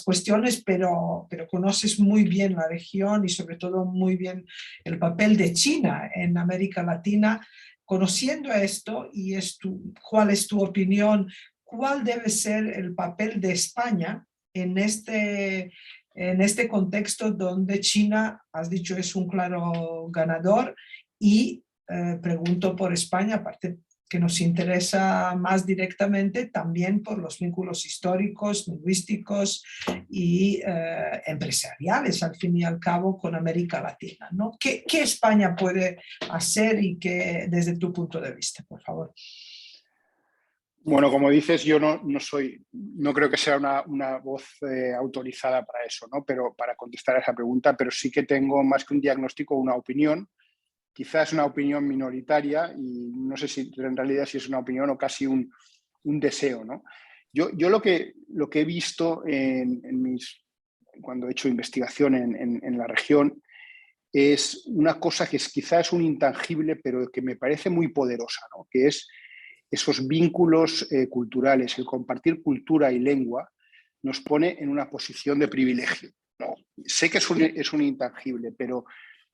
cuestiones, pero conoces muy bien la región y sobre todo muy bien el papel de China en América Latina. Conociendo esto, ¿cuál es tu opinión? ¿Cuál debe ser el papel de España en este contexto donde China, has dicho, es un claro ganador? Y pregunto por España, aparte que nos interesa más directamente también por los vínculos históricos, lingüísticos y empresariales, al fin y al cabo, con América Latina, ¿no? ¿Qué España puede hacer y qué, desde tu punto de vista, por favor? Bueno, como dices, yo no creo que sea una voz autorizada para eso, ¿no? Pero para contestar a esa pregunta, pero sí que tengo más que un diagnóstico, una opinión, quizás una opinión minoritaria, y no sé si en realidad si es una opinión o casi un deseo, ¿no? Yo lo que he visto cuando he hecho investigación en la región es una cosa que quizás es un intangible, pero que me parece muy poderosa, ¿no? Que es esos vínculos culturales, el compartir cultura y lengua nos pone en una posición de privilegio, ¿no? Sé que es un intangible, pero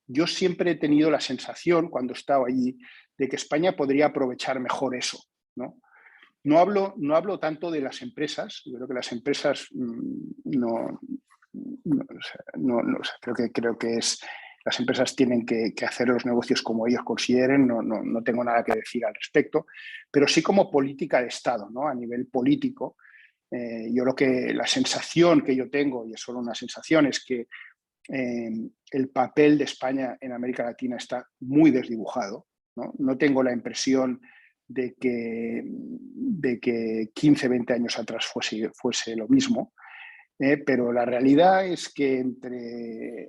yo siempre he tenido la sensación, cuando he estado allí, de que España podría aprovechar mejor eso, ¿no? No hablo tanto de las empresas. Yo creo que las empresas creo que las empresas tienen que hacer los negocios como ellos consideren, no tengo nada que decir al respecto, pero sí como política de Estado, ¿no? A nivel político, la sensación que yo tengo, y es solo una sensación, es que el papel de España en América Latina está muy desdibujado, ¿no? No tengo la impresión de que 15, 20 años atrás fuese lo mismo, pero la realidad es que entre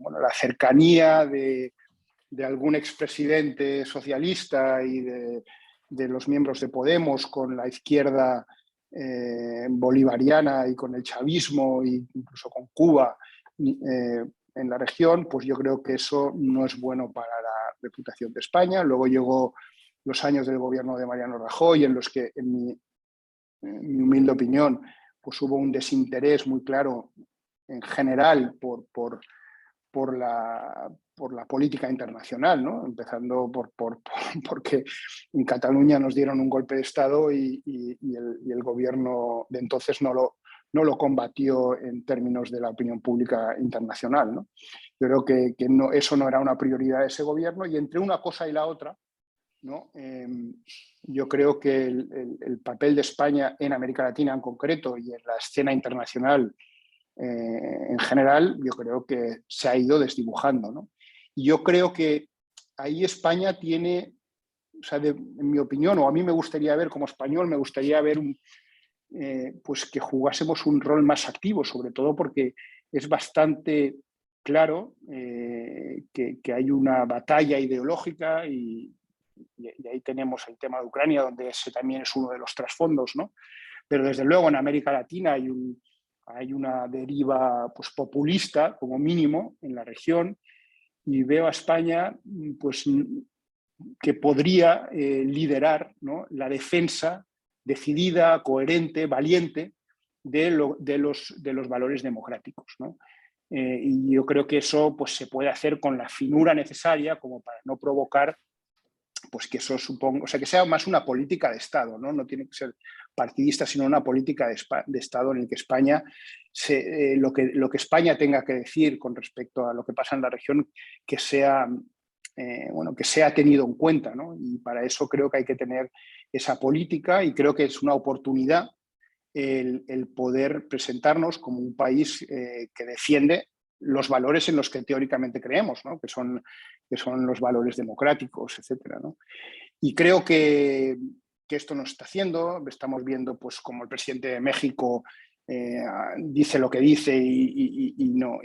la cercanía de algún expresidente socialista y de los miembros de Podemos con la izquierda bolivariana y con el chavismo e incluso con Cuba en la región, pues yo creo que eso no es bueno para la reputación de España. Luego llegó los años del gobierno de Mariano Rajoy, en los que, en mi humilde opinión, pues hubo un desinterés muy claro en general por la política internacional, ¿no? Empezando porque en Cataluña nos dieron un golpe de Estado y el gobierno de entonces no lo combatió en términos de la opinión pública internacional, ¿no? Yo creo que eso no era una prioridad de ese gobierno, y entre una cosa y la otra, ¿no? Yo creo que el papel de España en América Latina en concreto y en la escena internacional en general, yo creo que se ha ido desdibujando, ¿no? Y yo creo que ahí España tiene, o sea, en mi opinión, o a mí me gustaría ver como español, me gustaría ver pues que jugásemos un rol más activo, sobre todo porque es bastante claro que hay una batalla ideológica y ahí tenemos el tema de Ucrania, donde ese también es uno de los trasfondos, ¿no? Pero desde luego en América Latina hay una deriva pues, populista, como mínimo, en la región, y veo a España pues, que podría liderar, ¿no?, la defensa decidida, coherente, valiente de los valores democráticos, ¿no? Y yo creo que eso pues, se puede hacer con la finura necesaria como para no provocar pues que eso suponga, o sea, que sea más una política de Estado, ¿no? No tiene que ser partidista, sino una política de Estado en el que España, lo que España tenga que decir con respecto a lo que pasa en la región, que sea, que sea tenido en cuenta, ¿no? Y para eso creo que hay que tener esa política, y creo que es una oportunidad el poder presentarnos como un país que defiende los valores en los que teóricamente creemos, ¿no? que son los valores democráticos, etcétera, ¿no? Y creo que esto nos está haciendo. Estamos viendo pues, como el presidente de México dice lo que dice y no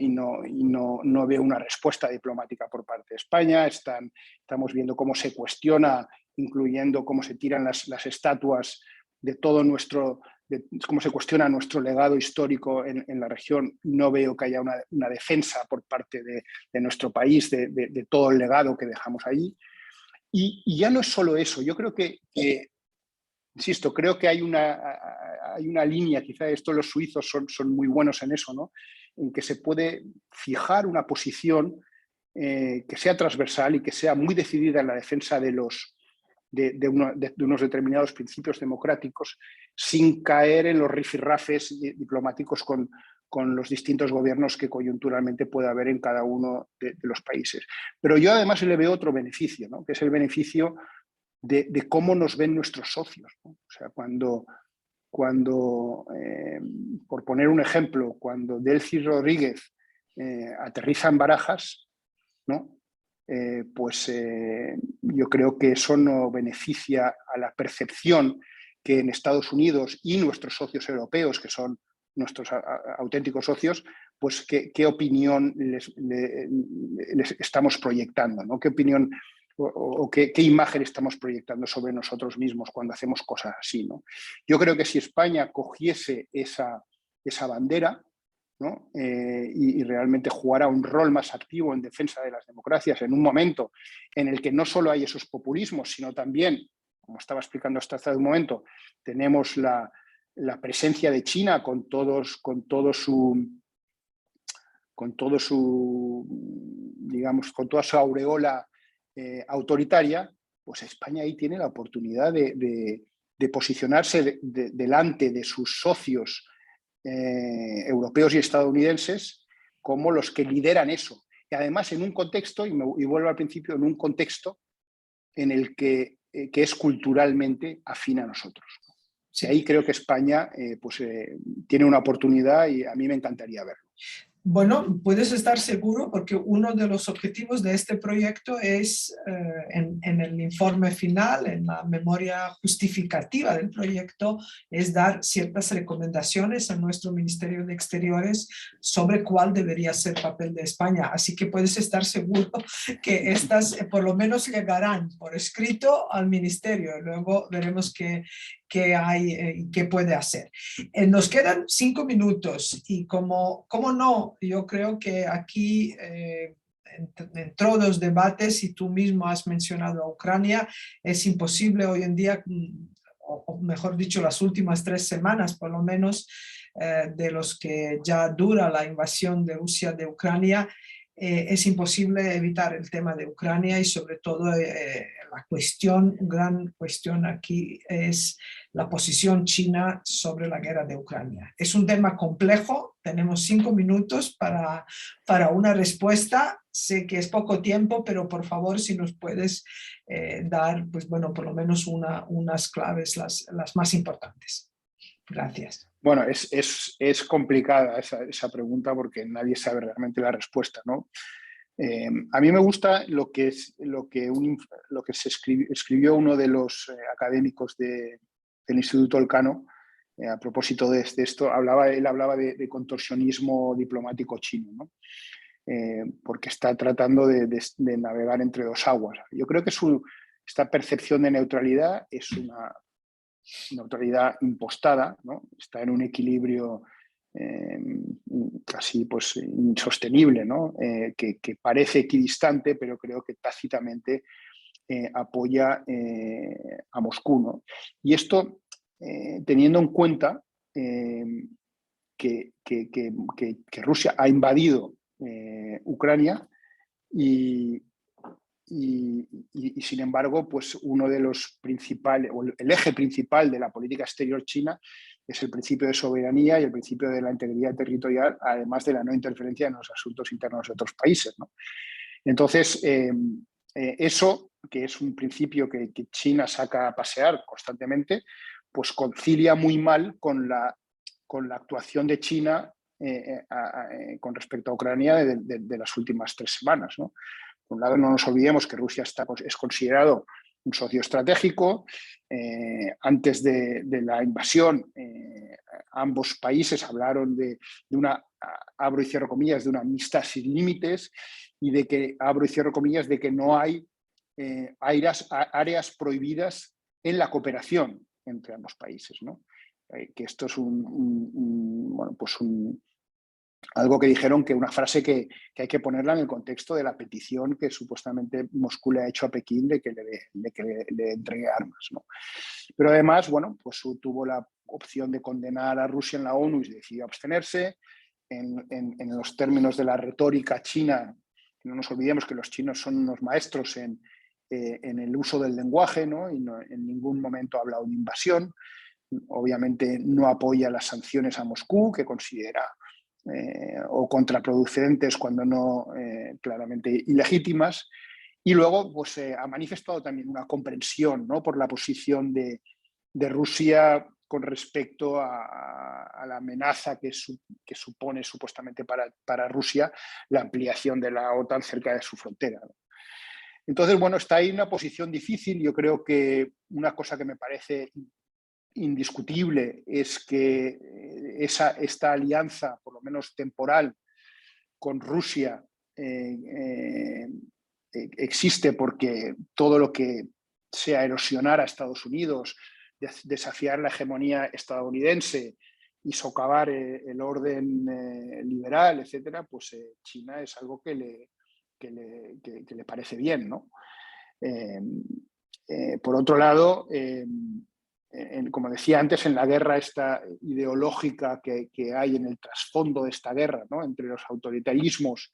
ve una respuesta diplomática por parte de España. Estamos viendo cómo se cuestiona, incluyendo cómo se tiran las estatuas de todo cómo se cuestiona nuestro legado histórico en la región. No veo que haya una defensa por parte de nuestro país de todo el legado que dejamos ahí. Y ya no es solo eso. Yo creo que insisto, creo que hay una línea, quizá los suizos son muy buenos en eso, ¿no?, en que se puede fijar una posición que sea transversal y que sea muy decidida en la defensa de unos determinados principios democráticos, sin caer en los rifirrafes diplomáticos con los distintos gobiernos que coyunturalmente puede haber en cada uno de los países. Pero yo además le veo otro beneficio, ¿no?, que es el beneficio de cómo nos ven nuestros socios, ¿no? O sea, cuando por poner un ejemplo, cuando Delcy Rodríguez aterriza en Barajas, ¿no? Yo creo que eso no beneficia a la percepción que en Estados Unidos y nuestros socios europeos, que son nuestros auténticos socios, pues qué opinión les estamos proyectando, ¿no? ¿Qué opinión o qué imagen estamos proyectando sobre nosotros mismos cuando hacemos cosas así, ¿no? Yo creo que si España cogiese esa bandera, ¿no? Y realmente jugara un rol más activo en defensa de las democracias en un momento en el que no solo hay esos populismos, sino también, como estaba explicando hasta hace un momento, tenemos la presencia de China con toda su aureola autoritaria, pues España ahí tiene la oportunidad de posicionarse delante de sus socios europeos y estadounidenses como los que lideran eso. Y además en un contexto, y vuelvo al principio, en un contexto en el que es culturalmente afín a nosotros. Sí. Y ahí creo que España tiene una oportunidad y a mí me encantaría verlo. Bueno, puedes estar seguro porque uno de los objetivos de este proyecto es, en el informe final, en la memoria justificativa del proyecto, es dar ciertas recomendaciones a nuestro Ministerio de Exteriores sobre cuál debería ser el papel de España. Así que puedes estar seguro que estas por lo menos llegarán por escrito al Ministerio. Luego veremos qué hay y qué puede hacer. Nos quedan 5 minutos y como no, yo creo que aquí entró dos debates y tú mismo has mencionado a Ucrania. Es imposible hoy en día, o mejor dicho, las últimas 3 semanas por lo menos, de los que ya dura la invasión de Rusia de Ucrania, es imposible evitar el tema de Ucrania y sobre todo gran cuestión aquí es la posición china sobre la guerra de Ucrania. Es un tema complejo, tenemos 5 minutos para una respuesta. Sé que es poco tiempo, pero por favor si nos puedes dar, pues bueno, por lo menos unas claves, las más importantes. Gracias. Bueno, es complicada esa pregunta porque nadie sabe realmente la respuesta, ¿no? A mí me gusta lo que se escribió uno de los académicos del Instituto Elcano a propósito de esto. Él hablaba de contorsionismo diplomático chino, ¿no? Porque está tratando de navegar entre dos aguas. Yo creo que esta percepción de neutralidad es una neutralidad impostada, ¿no? Está en un equilibrio casi pues insostenible, ¿no? Que parece equidistante, pero creo que tácitamente apoya a Moscú, ¿no? Y esto teniendo en cuenta que Rusia ha invadido Ucrania y sin embargo, pues uno de los principales, o el eje principal de la política exterior china es el principio de soberanía y el principio de la integridad territorial, además de la no interferencia en los asuntos internos de otros países, ¿no? Entonces, eso, que es un principio que China saca a pasear constantemente, pues concilia muy mal con la actuación de China con respecto a Ucrania de las últimas 3 semanas, ¿no? Por un lado, no nos olvidemos que Rusia es considerado un socio estratégico. Antes de la invasión, ambos países hablaron de una, abro y cierro comillas, de una amistad sin límites y de que, abro y cierro comillas, de que no hay áreas prohibidas en la cooperación entre ambos países, ¿no? Que esto es algo que dijeron, que una frase que hay que ponerla en el contexto de la petición que supuestamente Moscú le ha hecho a Pekín de que le entregue armas, ¿no? Pero además, bueno, pues tuvo la opción de condenar a Rusia en la ONU y decidió abstenerse. En los términos de la retórica china, no nos olvidemos que los chinos son unos maestros en el uso del lenguaje, ¿no? Y en ningún momento ha hablado de invasión. Obviamente no apoya las sanciones a Moscú, que considera o contraproducentes cuando no claramente ilegítimas, Y luego pues, ha manifestado también una comprensión, ¿no?, por la posición de Rusia con respecto a la amenaza que supone supuestamente para Rusia la ampliación de la OTAN cerca de su frontera, ¿no? Entonces, bueno, está ahí una posición difícil. Yo creo que una cosa que me parece indiscutible es que esta alianza, por lo menos temporal, con Rusia existe porque todo lo que sea erosionar a Estados Unidos, desafiar la hegemonía estadounidense y socavar el orden liberal, etcétera, pues China es algo que le parece bien, ¿no? Por otro lado, como decía antes, en la guerra esta ideológica que hay en el trasfondo de esta guerra, ¿no?, entre los autoritarismos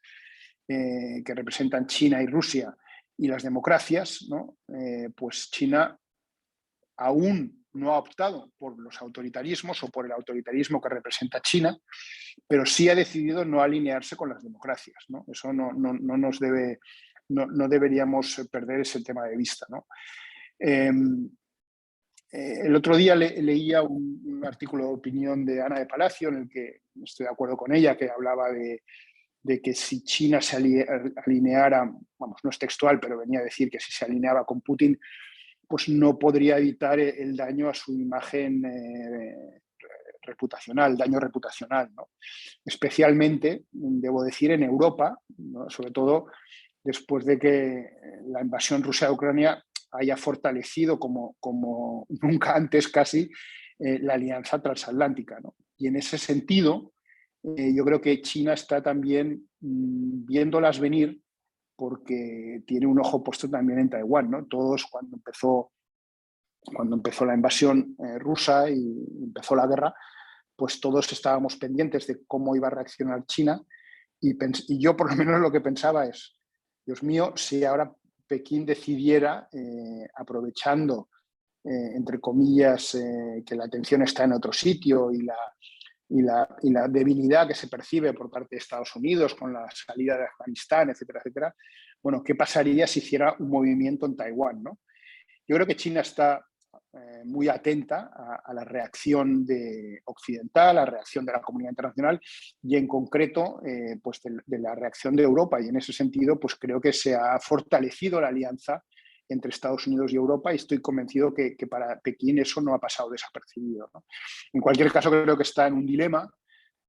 que representan China y Rusia y las democracias, ¿no?, pues China aún no ha optado por los autoritarismos o por el autoritarismo que representa China, pero sí ha decidido no alinearse con las democracias, ¿no? Eso no deberíamos perder ese tema de vista, ¿no? El otro día leía un artículo de opinión de Ana de Palacio en el que estoy de acuerdo con ella, que hablaba de que si China se alineara, vamos, no es textual, pero venía a decir que si se alineaba con Putin, pues no podría evitar el daño a su imagen reputacional, daño reputacional, ¿no? Especialmente, debo decir, en Europa, ¿no?, sobre todo después de que la invasión rusa de Ucrania haya fortalecido como nunca antes casi la alianza transatlántica, ¿no? Y en ese sentido, yo creo que China está también viéndolas venir porque tiene un ojo puesto también en Taiwán, ¿no? Todos cuando empezó la invasión rusa y empezó la guerra, pues todos estábamos pendientes de cómo iba a reaccionar China y yo por lo menos lo que pensaba es, Dios mío, si ahora Pekín decidiera, aprovechando, entre comillas, que la atención está en otro sitio y la debilidad que se percibe por parte de Estados Unidos con la salida de Afganistán, etcétera, etcétera, bueno, ¿qué pasaría si hiciera un movimiento en Taiwán, ¿no? Yo creo que China está muy atenta a la reacción occidental, a la reacción de la comunidad internacional y en concreto pues de la reacción de Europa, y en ese sentido pues creo que se ha fortalecido la alianza entre Estados Unidos y Europa y estoy convencido que para Pekín eso no ha pasado desapercibido, ¿no? En cualquier caso creo que está en un dilema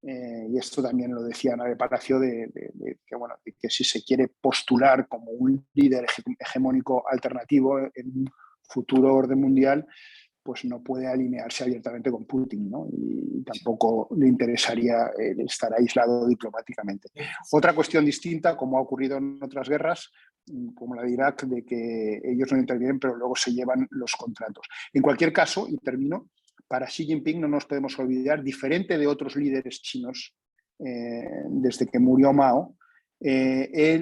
y esto también lo decía Ana de Palacio que si se quiere postular como un líder hegemónico alternativo en un futuro orden mundial, pues no puede alinearse abiertamente con Putin, ¿no? Y tampoco le interesaría estar aislado diplomáticamente. Otra cuestión distinta, como ha ocurrido en otras guerras, como la de Irak, de que ellos no intervienen, pero luego se llevan los contratos. En cualquier caso, y termino, para Xi Jinping no nos podemos olvidar, diferente de otros líderes chinos, desde que murió Mao, la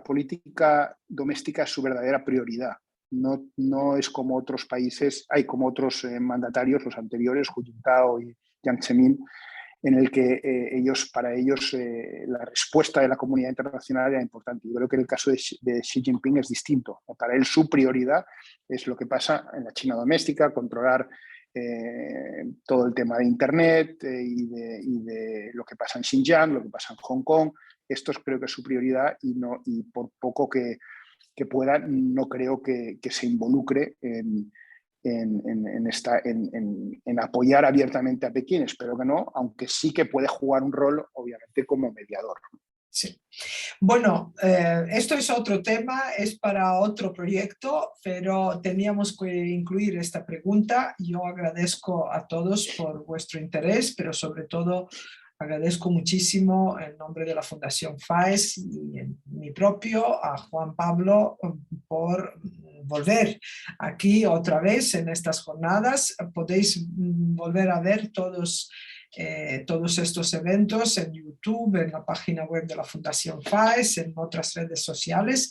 política doméstica es su verdadera prioridad. No es como otros países, hay como otros mandatarios, los anteriores, Hu Jintao y Jiang Zemin, en el que para ellos la respuesta de la comunidad internacional era importante. Yo creo que en el caso de Xi Jinping es distinto. Para él su prioridad es lo que pasa en la China doméstica, controlar todo el tema de Internet y de lo que pasa en Xinjiang, lo que pasa en Hong Kong. Esto creo que es su prioridad y por poco que pueda, no creo que se involucre en apoyar abiertamente a Pekín. Espero que no, aunque sí que puede jugar un rol, obviamente, como mediador. Sí. Bueno, esto es otro tema, es para otro proyecto, pero teníamos que incluir esta pregunta. Yo agradezco a todos por vuestro interés, pero sobre todo agradezco muchísimo en nombre de la Fundación FAES y en mi propio a Juan Pablo por volver aquí otra vez en estas jornadas. Podéis volver a ver todos estos eventos en YouTube, en la página web de la Fundación FAES, en otras redes sociales.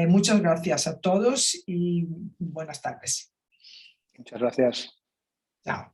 Muchas gracias a todos y buenas tardes. Muchas gracias. Chao.